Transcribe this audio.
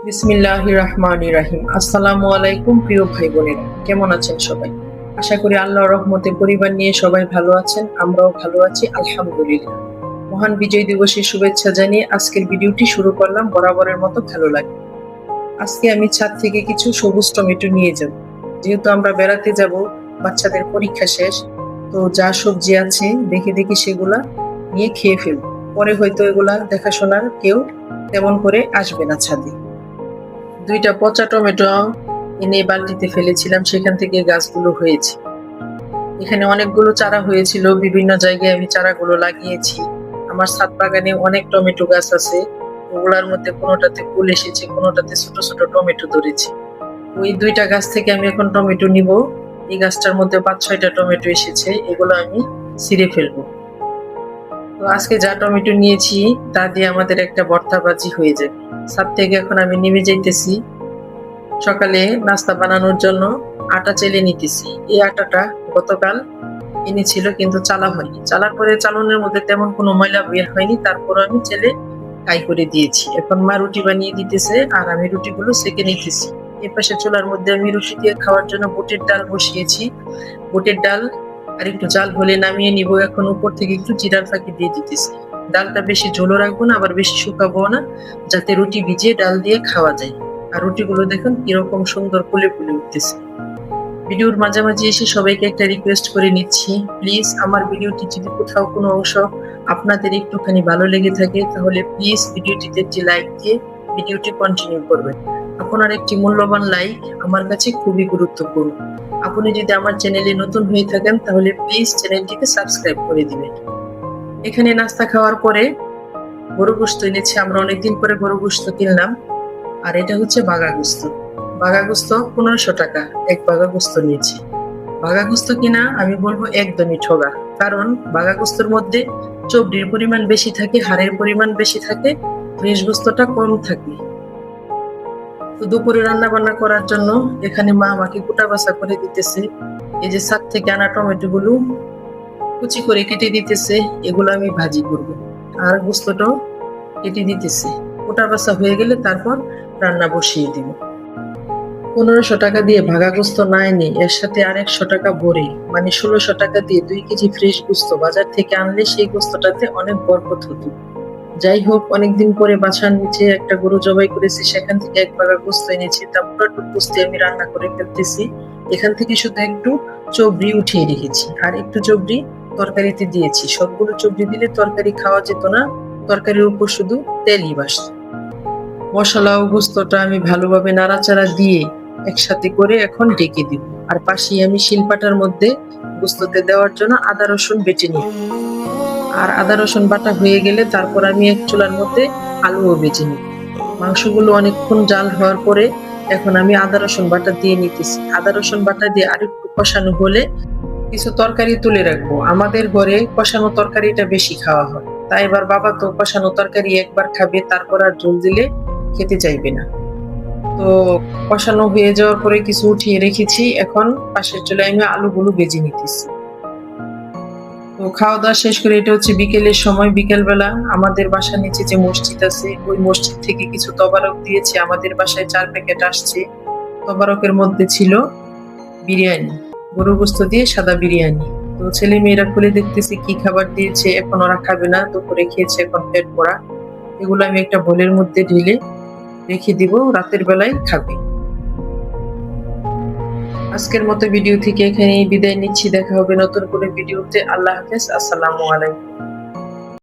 বিসমিল্লাহির রহমানির রহিম। আসসালামু আলাইকুম প্রিয় ভাই বোনেরা, কেমন আছেন সবাই? আশা করি আল্লাহর রহমতে পরিবার নিয়ে সবাই ভালো আছেন, আমরাও ভালো আছি আলহামদুলিল্লাহ। মহান বিজয় দিবসের শুভেচ্ছা জানিয়ে আজকের ভিডিওটি শুরু করলাম বরাবরের মতো ভালো লাগে। আজকে আমি ছাদ থেকে কিছু সবুজ টমেটো নিয়ে যাব, যেহেতু আমরা বেড়াতে যাব, বাচ্চাদের পরীক্ষা শেষ, তো যা সবজি আছে দেখে দেখে সেগুলা নিয়ে খেয়ে ফেলবো। পরে হয়তো এগুলা দেখাশোনার কেউ তেমন করে আসবে না ছাদে। দুইটা পচা টমেটো এনে বালতিতে ফেলেছিলাম, সেখান থেকে গাছগুলো হয়েছে। এখানে অনেকগুলো চারা হয়েছিল, বিভিন্ন জায়গায় আমি চারাগুলো লাগিয়েছি। আমার ছাদ বাগানে অনেক টমেটো গাছ আছে, ওগুলার মধ্যে কোনোটাতে ফুল এসেছে, কোনোটাতে ছোট ছোট টমেটো ধরেছে। ওই দুইটা গাছ থেকে আমি এখন টমেটো নিব। এই গাছটার মধ্যে 5-6টা টমেটো এসেছে, এগুলো আমি ছিঁড়ে ফেলবো। তো আজকে যা টমেটো নিয়েছি তা দিয়ে আমাদের একটা ভর্তা ভাজি হয়ে যাবে। ছাদ থেকে এখন আমি নেমে যাইতেছি। সকালে নাস্তা বানানোর জন্য আটা চেলে নিতেছি। এই আটাটা গতকাল এনেছিল, কিন্তু চালা হয়নি। চালার পরে চালনের মধ্যে তেমন কোনো ময়লা বের হয়নি, তারপর আমি চেলে কাই করে দিয়েছি। এখন মা রুটি বানিয়ে দিতেছে আর আমি রুটিগুলো সেঁকে নিতেছি। এর পাশে চুলার মধ্যে আমি রুটি দিয়ে খাওয়ার জন্য বুটের ডাল বসিয়েছি। বুটের ডাল আর একটু জাল হলে নামিয়ে নিব। এখন উপর থেকে একটু জিরার ফাঁকি দিয়ে দিতেছি। ডালটা বেশি ঝোলও রাখবো না, আবার বেশি শুকাবো না, যাতে রুটি ভিজিয়ে ডাল দিয়ে খাওয়া যায়। আর রুটিগুলো দেখুন কিরকম সুন্দর ফুলে ফুলে উঠতেছে। ভিডিওর মাঝামাঝি এসে সবাইকে একটা রিকোয়েস্ট করে নিচ্ছি, প্লিজ আমার ভিডিওটি যদি কোথাও কোনো অংশ আপনাদের একটুখানি ভালো লেগে থাকে, তাহলে প্লিজ ভিডিওটিতে একটি লাইক দিয়ে ভিডিওটি কন্টিনিউ করবেন। আপনার একটি মূল্যবান লাইক আমার কাছে খুবই গুরুত্বপূর্ণ। আপনি যদি আমার চ্যানেলে নতুন হয়ে থাকেন, তাহলে প্লিজ চ্যানেলটিকে সাবস্ক্রাইব করে দিবেন। এখানে নাস্তা খাওয়ার পরে গরু গোশত এনেছে, আমরা অনেকদিন পরে গরু গোশত কিনলাম। আর এটা হচ্ছে বাঘা গোস্ত। বাঘা গোস্ত 1500 টাকা এক বাঘা গোস্ত নিয়েছি। বাঘা গোস্ত কিনা আমি বলবো একদমই ঠগা, কারণ বাঘা গোস্তর মধ্যে চর্বির পরিমাণ বেশি থাকে, হাড়ের পরিমাণ বেশি থাকে, ফ্রেশ গোস্তটা কম থাকে। তো দুপুরে রান্না বান্না করার জন্য এখানে মা আমাকে কুটা বাছা করে দিতেছে। এই যে ছাদ থেকে আনা টমেটো গুলো কুচি করে কেটে দিতেছে, এগুলো আমি ভাজি করব। আর গোস্তটাও কেটে দিতেছে। কুটা বাছা হয়ে গেলে তারপর রান্না বসিয়ে দিব। 1500 টাকা দিয়ে ভাগা গোস্ত না এনে এর সাথে আর 100 টাকা ভরে, মানে 1600 টাকা দিয়ে 2 কেজি ফ্রেশ গোস্ত বাজার থেকে আনলে সেই গোস্তটাতে অনেক বরকত হতো। যাই হোক, অনেকদিন পরে বাসার নিচে একটা গরু জবাই করেছি, সেখান থেকে এক ভাগা গোস্ত এনেছি, তা পুরোটুকু গোস্ত আমি রান্না করে ফেলতেছি। এখান থেকে শুধু একটু চবড়ি উঠিয়ে রেখেছি, আর একটু চবড়ি তরকারিতে দিয়েছি। সবগুলো চবড়ি দিলে তরকারি খাওয়া যেত না, তরকারির উপর শুধু তেলই বাসত। মশলা ও গোস্তটা আমি ভালোভাবে নাড়াচাড়া দিয়ে একসাথে করে এখন ঢেকে দিব। আর পাশেই আমি শিলপাটার মধ্যে গোস্ততে দেওয়ার জন্য আদা রসুন বেটে নিই। আর আদা রসুন বাটা হয়ে গেলে তারপর আমি এক চুলার মধ্যে আলুও ভেজে নিই। মাংসগুলো অনেকক্ষণ জাল হওয়ার পরে এখন আমি আদা রসুন বাটা দিয়ে নিতেছি। আদা রসুন বাটা দিয়ে আরেকটু কষানো হলে কিছু তরকারি তুলে রাখবো। আমাদের ঘরে কষানো তরকারিটা বেশি খাওয়া হয়, তাই এবার বাবা তো কষানো তরকারি একবার খাবে, তারপর আর ঝোল দিলে খেতে চাইবে না। তো কষানো হয়ে যাওয়ার পরে কিছু উঠিয়ে রেখেছি, এখন পাশের চুলায় আমি আলুগুলো ভেজে নিতেছি। তো খাওয়া দাওয়া শেষ করে, এটা হচ্ছে বিকেলের সময়। বিকেলবেলা আমাদের বাসার নিচে যে মসজিদ আছে, ওই মসজিদ থেকে কিছু তবারক দিয়েছে। আমাদের বাসায় 4 প্যাকেট আসছে। তবারকের মধ্যে ছিল বিরিয়ানি, গরু গোস্ত দিয়ে সাদা বিরিয়ানি। তো ছেলে মেয়েরা খুলে দেখতেছি কি খাবার দিয়েছে। এখন ওরা খাবে না, দুপুরে খেয়েছে, এখন পেট ভরা। এগুলো আমি একটা বোলের মধ্যে ঢেলে রেখে দিব, রাতের বেলায় খাবে। আজকের মতো ভিডিও থেকে এখানেই বিদায় নিচ্ছি। দেখা হবে নতুন কোনো ভিডিওতে। আল্লাহ হাফেজ, আসসালামু আলাইকুম।